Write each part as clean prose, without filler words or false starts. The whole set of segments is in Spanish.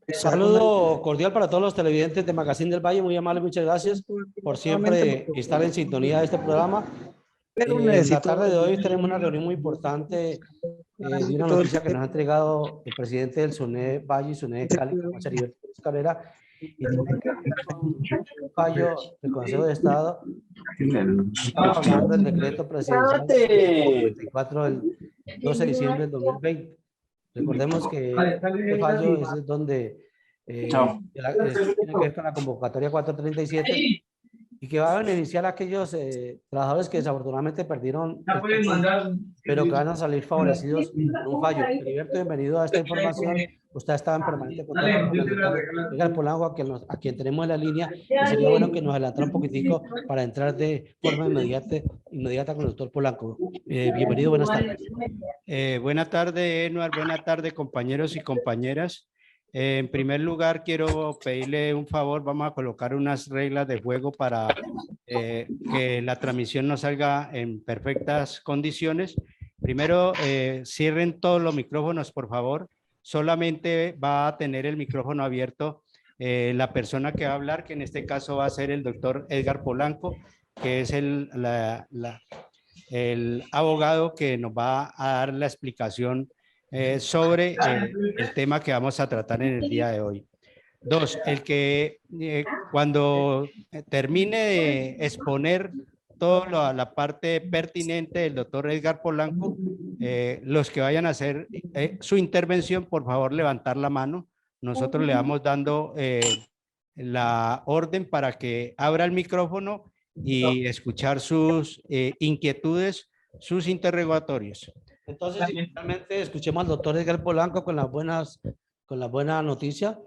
Saludo cordial para todos los televidentes de Magazine del Valle, muy amable, muchas gracias por siempre estar en sintonía de este programa. En la tarde de hoy tenemos una reunión muy importante de una noticia que nos ha entregado el presidente del SUNE Valle y SUNE de Cali, Juan Heriberto Pérez Cabrera, y tiene que ver con un fallo del Consejo de Estado. Estamos hablando del decreto presidencial 94 del 12 de diciembre del 2020. Recordemos que este fallo es donde tiene que ver con la convocatoria 437 y que va a beneficiar a aquellos trabajadores que desafortunadamente perdieron el concurso, pero que van a salir favorecidos con un fallo. Heriberto, bienvenido a esta información. Usted estaba en permanente contacto con el doctor Edgar Polanco, a quien tenemos en la línea, y sería bueno que nos adelantara un poquitico para entrar de forma inmediata con el doctor Polanco. Bienvenido, buenas tardes. Buenas tardes, Enuar. Buenas tardes, compañeros y compañeras. En primer lugar, quiero pedirle un favor. Vamos a colocar unas reglas de juego para que la transmisión nos salga en perfectas condiciones. Primero, cierren todos los micrófonos, por favor. Solamente va a tener el micrófono abierto la persona que va a hablar, que en este caso va a ser el doctor Edgar Polanco, que es el abogado que nos va a dar la explicación sobre el tema que vamos a tratar en el día de hoy. Dos, el que cuando termine de exponer toda la parte pertinente del doctor Edgar Polanco, los que vayan a hacer su intervención, por favor levantar la mano. Nosotros le vamos dando la orden para que abra el micrófono y escuchar sus inquietudes, sus interrogatorios. Entonces, realmente escuchemos al doctor Edgar Polanco con la buena noticia.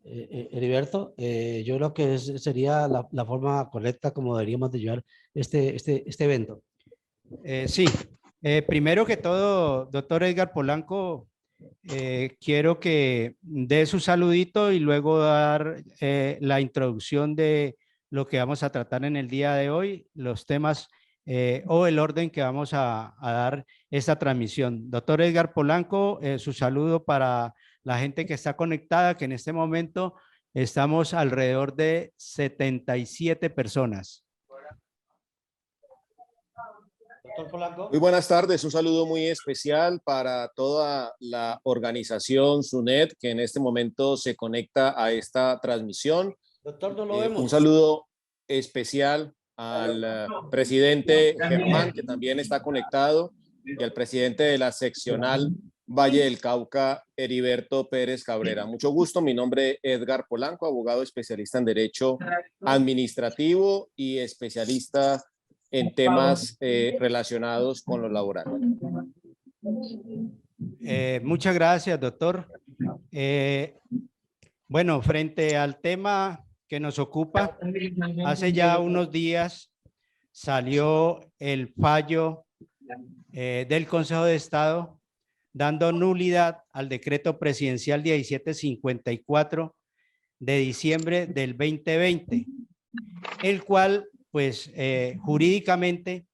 Heriberto, yo creo que sería la forma correcta como deberíamos de llevar este evento. Sí, primero que todo, doctor Edgar Polanco, quiero que dé su saludito y luego dar la introducción de lo que vamos a tratar en el día de hoy, los temas o el orden que vamos a dar esta transmisión. Doctor Edgar Polanco, su saludo para la gente que está conectada, que en este momento estamos alrededor de 77 personas. Doctor Polanco. Muy buenas tardes, un saludo muy especial para toda la organización SUNED que en este momento se conecta a esta transmisión. Doctor, no lo vemos. Un saludo especial al presidente Germán, que también está conectado, y al presidente de la seccional Valle del Cauca, Heriberto Pérez Cabrera. Mucho gusto, mi nombre es Edgar Polanco, abogado especialista en Derecho Administrativo y especialista en temas relacionados con lo laboral. Muchas gracias, doctor. Bueno, frente al tema que nos ocupa, hace ya unos días salió el fallo del Consejo de Estado dando nulidad al decreto presidencial 1754 de diciembre del 2020, el cual, pues, jurídicamente,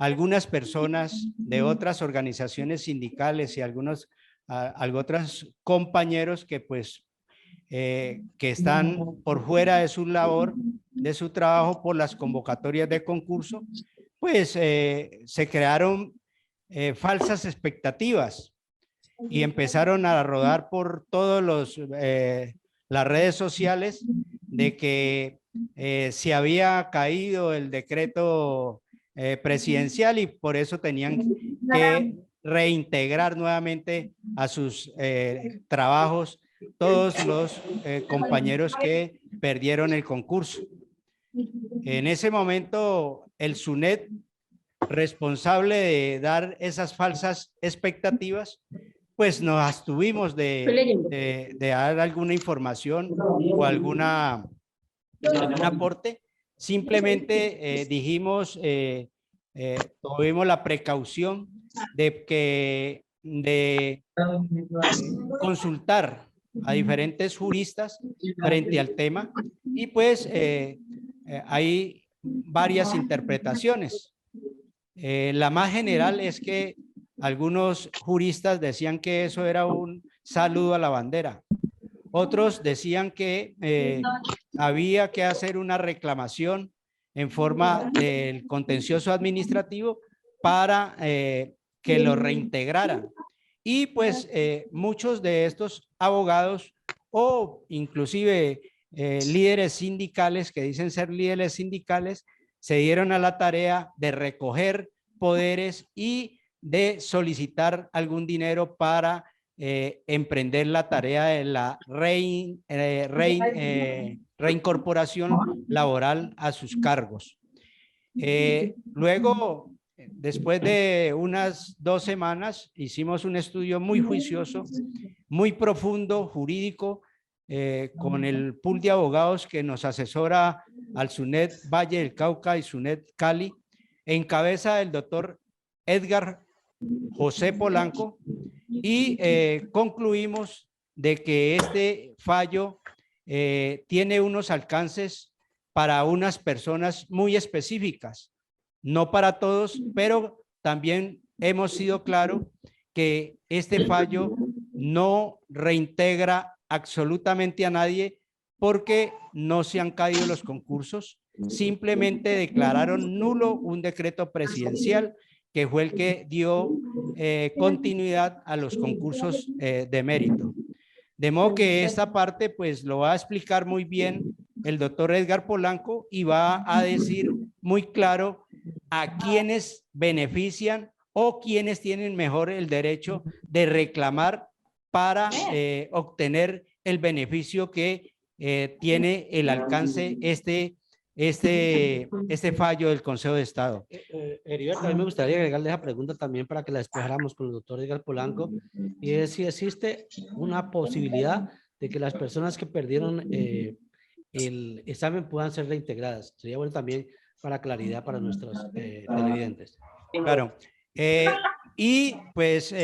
algunas personas de otras organizaciones sindicales y algunos otros compañeros que, pues, que están por fuera de su labor, de su trabajo por las convocatorias de concurso, pues se crearon falsas expectativas y empezaron a rodar por todos las redes sociales de que se había caído el decreto presidencial y por eso tenían que reintegrar nuevamente a sus trabajos todos los compañeros que perdieron el concurso. En ese momento, el SUNED, responsable de dar esas falsas expectativas, pues nos abstuvimos de dar alguna información o algún aporte. Simplemente dijimos, tuvimos la precaución de consultar a diferentes juristas frente al tema y pues hay varias interpretaciones. La más general es que algunos juristas decían que eso era un saludo a la bandera. Otros decían que había que hacer una reclamación en forma del contencioso administrativo para que lo reintegraran. Y pues muchos de estos abogados o inclusive líderes sindicales que dicen ser líderes sindicales se dieron a la tarea de recoger poderes y de solicitar algún dinero para emprender la tarea de la reincorporación laboral a sus cargos. Luego, después de unas 2 semanas, hicimos un estudio muy juicioso, muy profundo, jurídico, con el pool de abogados que nos asesora al SUNED Valle del Cauca y SUNED Cali, en cabeza del doctor Edgar José Polanco, y concluimos de que este fallo tiene unos alcances para unas personas muy específicas, no para todos, pero también hemos sido claros que este fallo no reintegra absolutamente a nadie porque no se han caído los concursos, simplemente declararon nulo un decreto presidencial que fue el que dio continuidad a los concursos de mérito. De modo que esta parte pues lo va a explicar muy bien el doctor Edgar Polanco y va a decir muy claro a quienes benefician o quienes tienen mejor el derecho de reclamar para obtener el beneficio que tiene el alcance este fallo del Consejo de Estado. Heriberto, a mí me gustaría agregarle esa pregunta también para que la despejáramos con el doctor Edgar Polanco, y es si existe una posibilidad de que las personas que perdieron el examen puedan ser reintegradas. Sería bueno también para claridad para nuestros televidentes. Claro. Y pues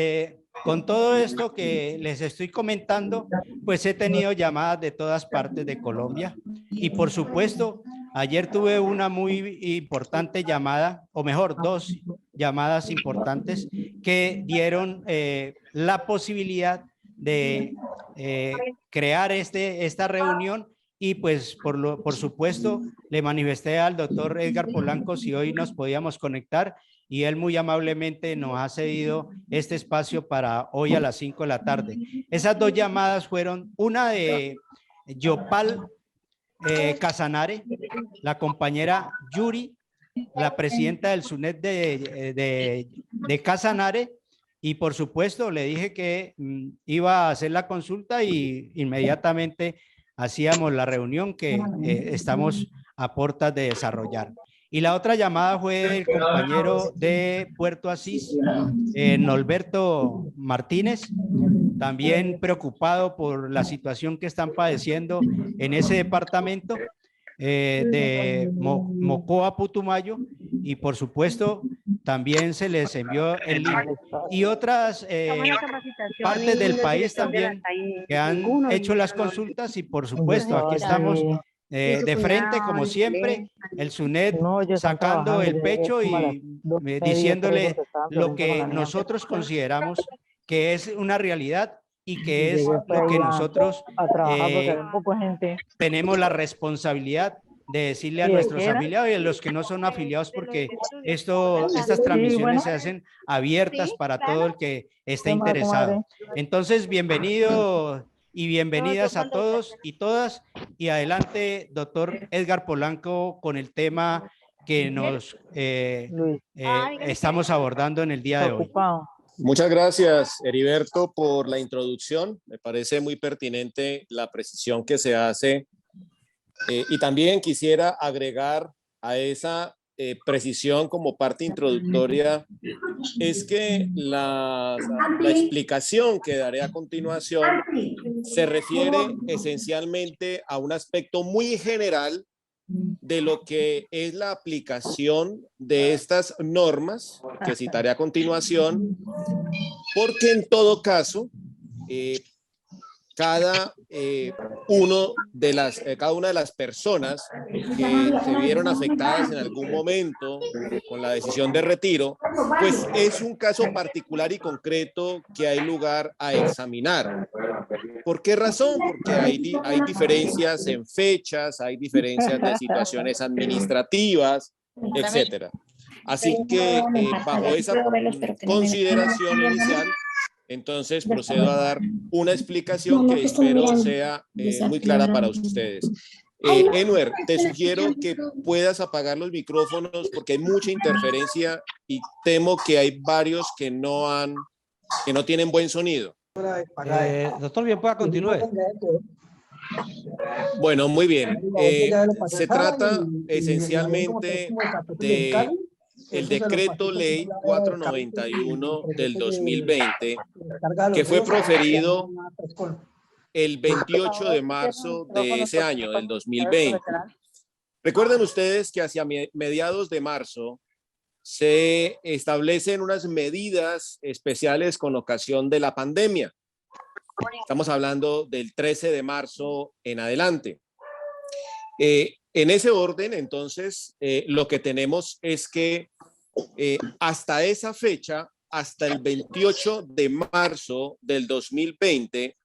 con todo esto que les estoy comentando, pues he tenido llamadas de todas partes de Colombia y por supuesto, ayer tuve una muy importante llamada, o mejor, 2 llamadas importantes que dieron la posibilidad de crear esta reunión y pues por supuesto le manifesté al doctor Edgar Polanco si hoy nos podíamos conectar y él muy amablemente nos ha cedido este espacio para hoy a las 5 de la tarde. Esas 2 llamadas fueron una de Yopal Casanare, la compañera Yuri, la presidenta del SUNED de Casanare, y por supuesto le dije que iba a hacer la consulta y inmediatamente hacíamos la reunión que estamos a puertas de desarrollar. Y la otra llamada fue del compañero de Puerto Asís, Norberto Martínez, también preocupado por la situación que están padeciendo en ese departamento de Mocoa, Putumayo, y por supuesto también se les envió el link y otras partes del país también que han hecho las consultas y por supuesto aquí estamos de frente como siempre, el SUNED sacando el pecho y diciéndole lo que nosotros consideramos que es una realidad y que es lo que nosotros tenemos la responsabilidad de decirle a nuestros afiliados y a los que no son afiliados, porque estas transmisiones se hacen abiertas para todo el que esté interesado. Entonces, bienvenido y bienvenidas a todos y todas, y adelante, doctor Edgar Polanco, con el tema que nos estamos abordando en el día de hoy. Muchas gracias, Heriberto, por la introducción. Me parece muy pertinente la precisión que se hace. Y también quisiera agregar a esa precisión como parte introductoria, es que la explicación que daré a continuación se refiere esencialmente a un aspecto muy general de lo que es la aplicación de estas normas que citaré a continuación, porque en todo caso, cada una de las personas que se vieron afectadas en algún momento con la decisión de retiro, pues es un caso particular y concreto que hay lugar a examinar. ¿Por qué razón? Porque hay diferencias en fechas, hay diferencias de situaciones administrativas, etcétera. Así que bajo esa consideración inicial, entonces procedo a dar una explicación que espero sea muy clara para ustedes. Enwer, te sugiero que puedas apagar los micrófonos porque hay mucha interferencia y temo que hay varios que no tienen buen sonido. Doctor, bien, pueda continuar. Bueno, muy bien. Se trata esencialmente de el decreto ley 491 del 2020, que fue proferido el 28 de marzo de ese año, del 2020. Recuerden ustedes que hacia mediados de marzo se establecen unas medidas especiales con ocasión de la pandemia. Estamos hablando del 13 de marzo en adelante. En ese orden, entonces, lo que tenemos es que hasta esa fecha, hasta el 28 de marzo del 2020,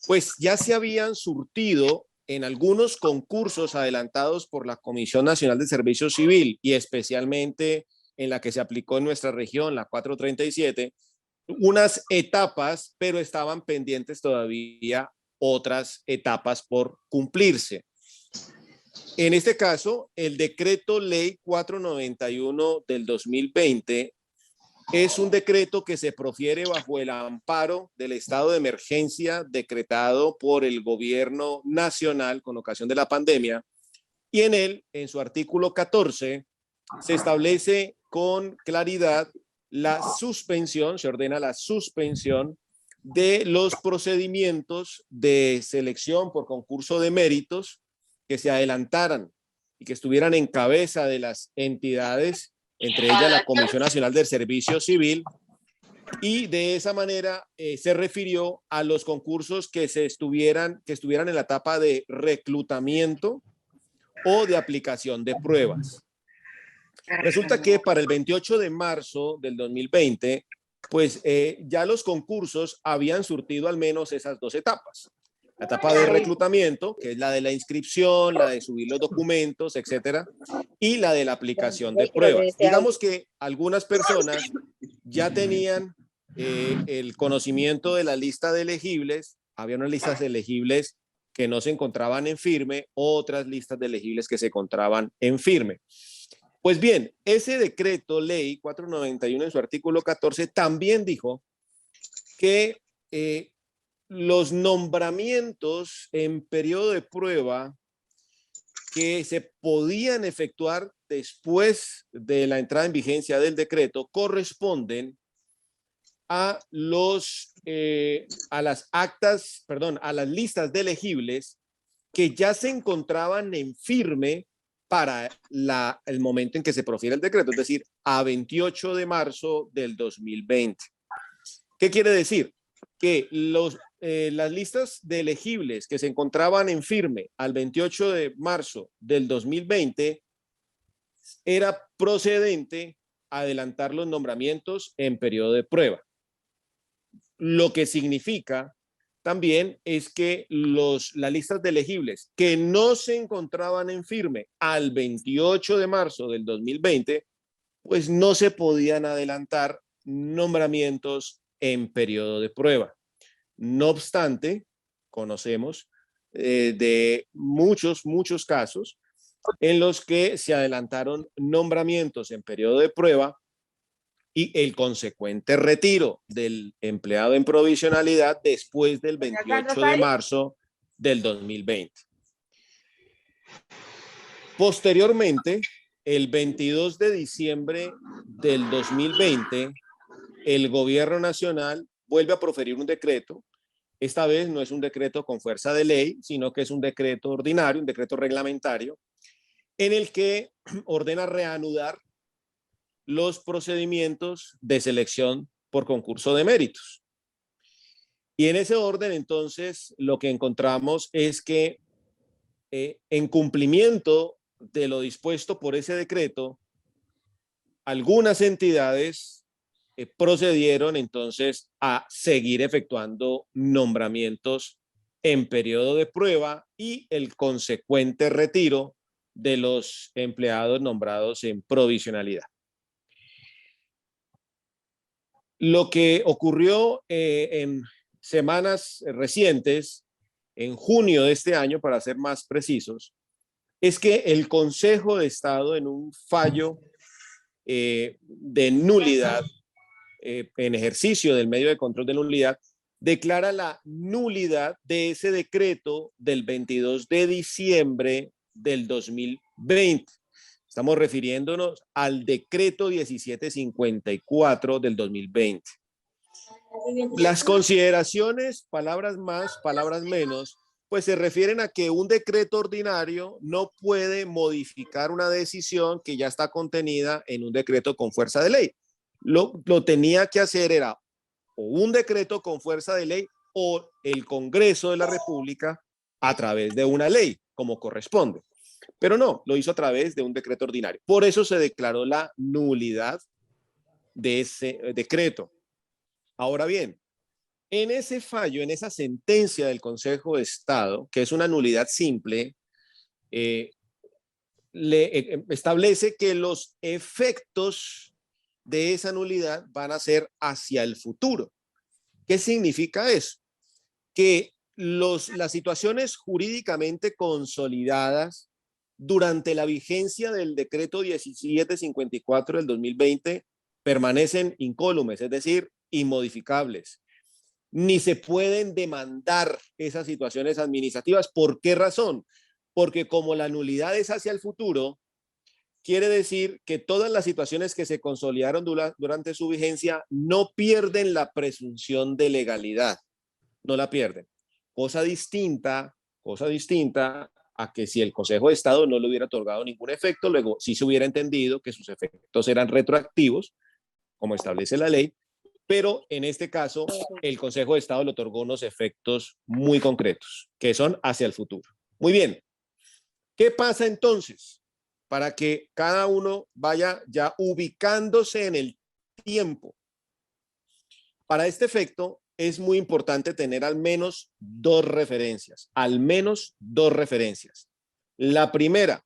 pues ya se habían surtido en algunos concursos adelantados por la Comisión Nacional de Servicio Civil y especialmente en la que se aplicó en nuestra región, la 437, unas etapas, pero estaban pendientes todavía otras etapas por cumplirse. En este caso, el decreto ley 491 del 2020 es un decreto que se profiere bajo el amparo del estado de emergencia decretado por el gobierno nacional con ocasión de la pandemia, y en él, en su artículo 14, se establece con claridad la suspensión, se ordena la suspensión de los procedimientos de selección por concurso de méritos que se adelantaran y que estuvieran en cabeza de las entidades, entre ellas la Comisión Nacional del Servicio Civil, y de esa manera se refirió a los concursos que estuvieran en la etapa de reclutamiento o de aplicación de pruebas. Resulta que para el 28 de marzo del 2020, pues ya los concursos habían surtido al menos esas dos etapas. La etapa de reclutamiento, que es la de la inscripción, la de subir los documentos, etcétera, y la de la aplicación de pruebas. Digamos que algunas personas ya tenían el conocimiento de la lista de elegibles, había unas listas de elegibles que no se encontraban en firme, otras listas de elegibles que se encontraban en firme. Pues bien, ese decreto ley 491 en su artículo 14 también dijo que los nombramientos en periodo de prueba que se podían efectuar después de la entrada en vigencia del decreto corresponden a a las listas de elegibles que ya se encontraban en firme para el momento en que se profiere el decreto, es decir, a 28 de marzo del 2020. ¿Qué quiere decir? Que las listas de elegibles que se encontraban en firme al 28 de marzo del 2020 era procedente adelantar los nombramientos en periodo de prueba. Lo que significa también es que las listas de elegibles que no se encontraban en firme al 28 de marzo del 2020, pues no se podían adelantar nombramientos en periodo de prueba. No obstante, conocemos de muchos casos en los que se adelantaron nombramientos en periodo de prueba y el consecuente retiro del empleado en provisionalidad después del 28 de marzo del 2020. Posteriormente, el 22 de diciembre del 2020, el gobierno nacional vuelve a proferir un decreto. Esta vez no es un decreto con fuerza de ley, sino que es un decreto ordinario, un decreto reglamentario, en el que ordena reanudar los procedimientos de selección por concurso de méritos. Y en ese orden, entonces, lo que encontramos es que en cumplimiento de lo dispuesto por ese decreto, algunas entidades procedieron entonces a seguir efectuando nombramientos en periodo de prueba y el consecuente retiro de los empleados nombrados en provisionalidad. Lo que ocurrió en semanas recientes, en junio de este año, para ser más precisos, es que el Consejo de Estado, en un fallo de nulidad, en ejercicio del medio de control de nulidad, declara la nulidad de ese decreto del 22 de diciembre del 2020. Estamos refiriéndonos al decreto 1754 del 2020. Las consideraciones, palabras más, palabras menos, pues se refieren a que un decreto ordinario no puede modificar una decisión que ya está contenida en un decreto con fuerza de ley. Lo tenía que hacer era o un decreto con fuerza de ley o el Congreso de la República a través de una ley, como corresponde. Pero no, lo hizo a través de un decreto ordinario. Por eso se declaró la nulidad de ese decreto. Ahora bien, en ese fallo, en esa sentencia del Consejo de Estado, que es una nulidad simple, establece que los efectos de esa nulidad van a ser hacia el futuro. ¿Qué significa eso? Que las situaciones jurídicamente consolidadas durante la vigencia del decreto 1754 del 2020 permanecen incólumes, es decir, inmodificables. Ni se pueden demandar esas situaciones administrativas. ¿Por qué razón? Porque como la nulidad es hacia el futuro, quiere decir que todas las situaciones que se consolidaron durante su vigencia no pierden la presunción de legalidad, no la pierden. Cosa distinta a que si el Consejo de Estado no le hubiera otorgado ningún efecto, luego sí se hubiera entendido que sus efectos eran retroactivos, como establece la ley, pero en este caso el Consejo de Estado le otorgó unos efectos muy concretos, que son hacia el futuro. Muy bien, ¿qué pasa entonces? Para que cada uno vaya ya ubicándose en el tiempo. Para este efecto es muy importante tener al menos dos referencias, La primera,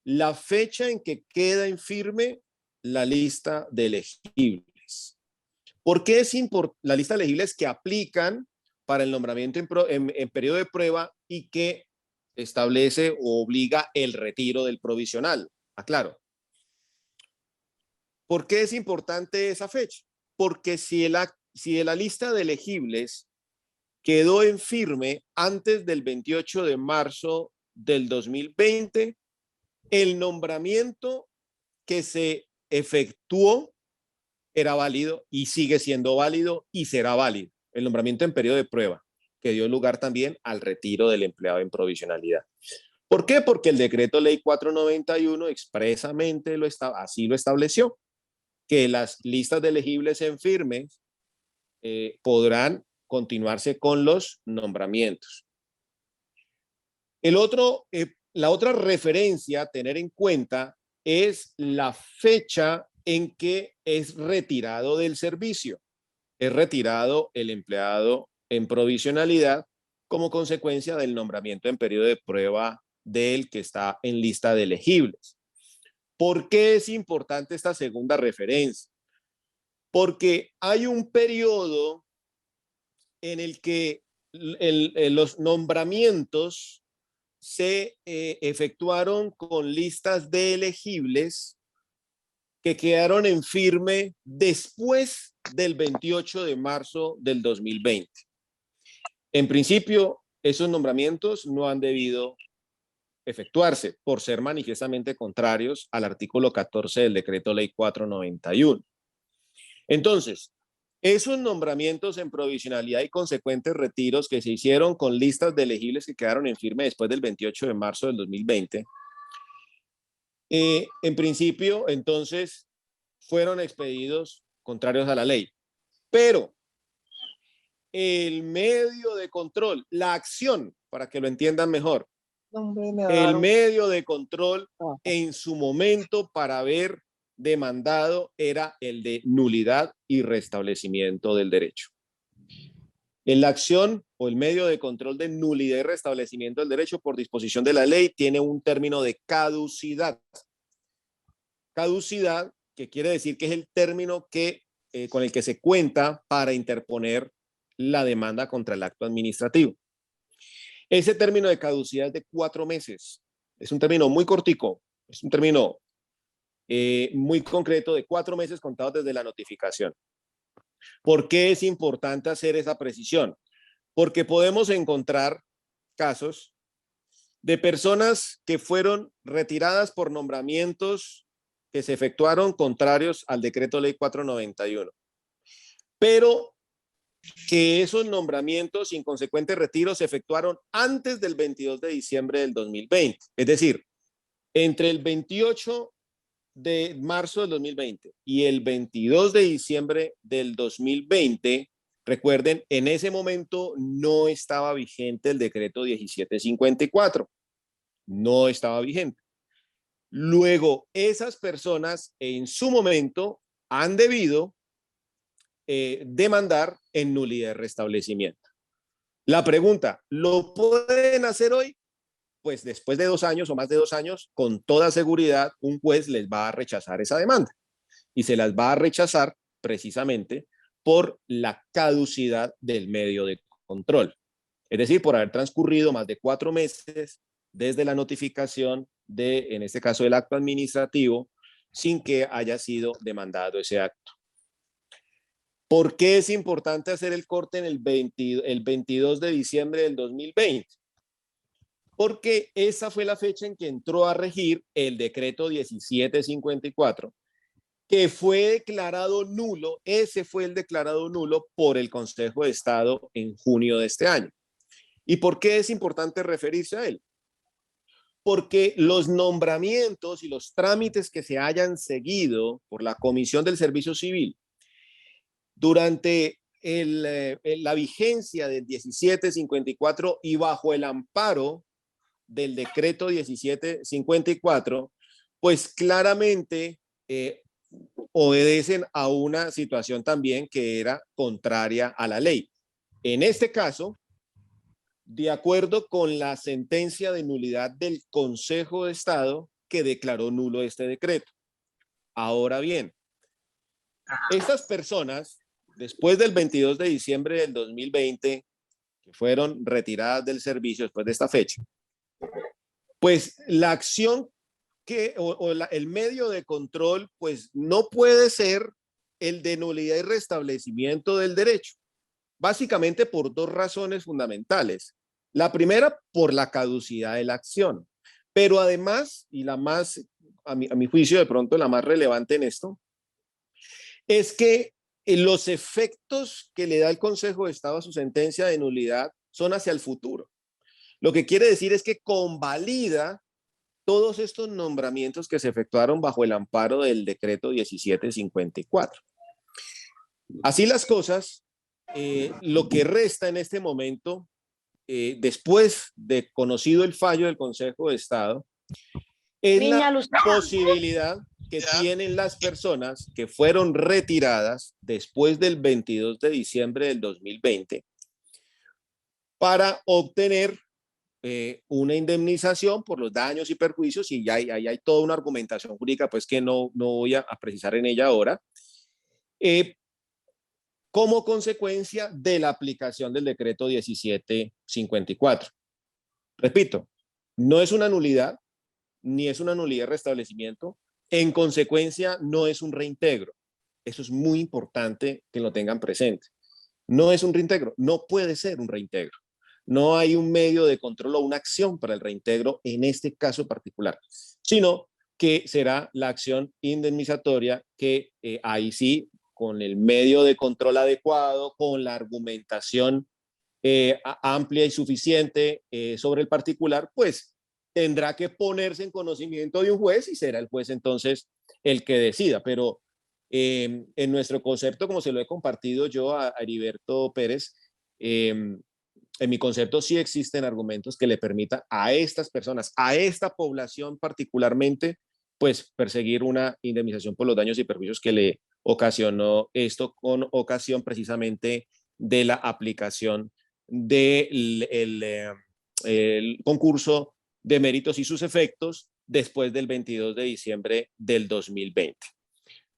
la fecha en que queda en firme la lista de elegibles. ¿Por qué es importante? La lista de elegibles que aplican para el nombramiento en periodo de prueba y que establece o obliga el retiro del provisional. Aclaro. ¿Por qué es importante esa fecha? Porque si la lista de elegibles quedó en firme antes del 28 de marzo del 2020, el nombramiento que se efectuó era válido y sigue siendo válido y será válido. El nombramiento en periodo de prueba, que dio lugar también al retiro del empleado en provisionalidad. ¿Por qué? Porque el decreto ley 491 expresamente así lo estableció, que las listas de elegibles en firme podrán continuarse con los nombramientos. La otra referencia a tener en cuenta es la fecha en que es retirado del servicio. Es retirado el empleado en provisionalidad como consecuencia del nombramiento en periodo de prueba del que está en lista de elegibles. ¿Por qué es importante esta segunda referencia? Porque hay un periodo en el que los nombramientos se efectuaron con listas de elegibles que quedaron en firme después del 28 de marzo del 2020. En principio, esos nombramientos no han debido efectuarse por ser manifiestamente contrarios al artículo 14 del decreto ley 491. Entonces, esos nombramientos en provisionalidad y consecuentes retiros que se hicieron con listas de elegibles que quedaron en firme después del 28 de marzo del 2020, en principio, entonces, fueron expedidos contrarios a la ley. Pero el medio de control, la acción, para que lo entiendan mejor, el medio de control en su momento para haber demandado era el de nulidad y restablecimiento del derecho. La acción o el medio de control de nulidad y restablecimiento del derecho por disposición de la ley tiene un término de caducidad. Caducidad, que quiere decir que es el término con el que se cuenta para interponer la demanda contra el acto administrativo. Ese término de caducidad es de 4 meses. Es un término muy cortico, es un término muy concreto de 4 meses contados desde la notificación. ¿Por qué es importante hacer esa precisión? Porque podemos encontrar casos de personas que fueron retiradas por nombramientos que se efectuaron contrarios al decreto ley 491, pero que esos nombramientos sin consecuente retiro se efectuaron antes del 22 de diciembre del 2020, es decir, entre el 28 de marzo del 2020 y el 22 de diciembre del 2020, recuerden, en ese momento no estaba vigente el decreto 1754, no estaba vigente. Luego, esas personas en su momento han debido demandar en nulidad de restablecimiento. La pregunta, ¿lo pueden hacer hoy? Pues después de 2 años o más de 2 años, con toda seguridad, un juez les va a rechazar esa demanda y se las va a rechazar precisamente por la caducidad del medio de control. Es decir, por haber transcurrido más de 4 meses desde la notificación de, en este caso, el acto administrativo, sin que haya sido demandado ese acto. ¿Por qué es importante hacer el corte en el 22 de diciembre del 2020? Porque esa fue la fecha en que entró a regir el decreto 1754, que fue declarado nulo, ese fue el declarado nulo por el Consejo de Estado en junio de este año. ¿Y por qué es importante referirse a él? Porque los nombramientos y los trámites que se hayan seguido por la Comisión del Servicio Civil durante la vigencia del 1754 y bajo el amparo del decreto 1754, pues claramente obedecen a una situación también que era contraria a la ley. En este caso, de acuerdo con la sentencia de nulidad del Consejo de Estado que declaró nulo este decreto. Ahora bien, estas personas, después del 22 de diciembre del 2020, que fueron retiradas del servicio después de esta fecha, pues la acción el medio de control, pues no puede ser el de nulidad y restablecimiento del derecho, básicamente por 2 razones fundamentales. La primera, por la caducidad de la acción, pero además, y la más, a mi juicio, de pronto la más relevante en esto, es que los efectos que le da el Consejo de Estado a su sentencia de nulidad son hacia el futuro. Lo que quiere decir es que convalida todos estos nombramientos que se efectuaron bajo el amparo del decreto 1754. Así las cosas, lo que resta en este momento, después de conocido el fallo del Consejo de Estado, es la posibilidad que tienen las personas que fueron retiradas después del 22 de diciembre del 2020 para obtener una indemnización por los daños y perjuicios, y ahí hay toda una argumentación jurídica, pues que no voy a precisar en ella ahora, como consecuencia de la aplicación del decreto 1754. Repito, no es una nulidad, ni es una nulidad de restablecimiento, en consecuencia no es un reintegro. Eso es muy importante que lo tengan presente. No es un reintegro, no puede ser un reintegro. No hay un medio de control o una acción para el reintegro en este caso particular, sino que será la acción indemnizatoria que ahí sí, con el medio de control adecuado, con la argumentación amplia y suficiente sobre el particular, pues tendrá que ponerse en conocimiento de un juez y será el juez entonces el que decida. Pero en nuestro concepto, como se lo he compartido yo a Heriberto Pérez, en mi concepto sí existen argumentos que le permitan a estas personas, a esta población particularmente, pues perseguir una indemnización por los daños y perjuicios que le ocasionó esto con ocasión precisamente de la aplicación del el concurso de méritos y sus efectos después del 22 de diciembre del 2020.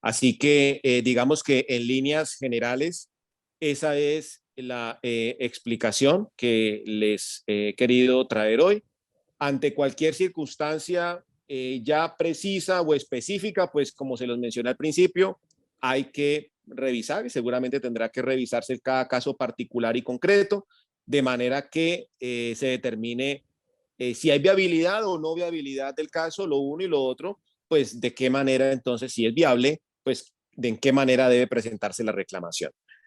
Así que digamos que en líneas generales esa es la explicación que les he querido traer hoy. Ante cualquier circunstancia ya precisa o específica, pues como se los mencioné al principio, hay que revisar y seguramente tendrá que revisarse cada caso particular y concreto, de manera que se determine si hay viabilidad o no viabilidad del caso, lo uno y lo otro, pues de qué manera entonces, si es viable, pues de en qué manera debe presentarse la reclamación.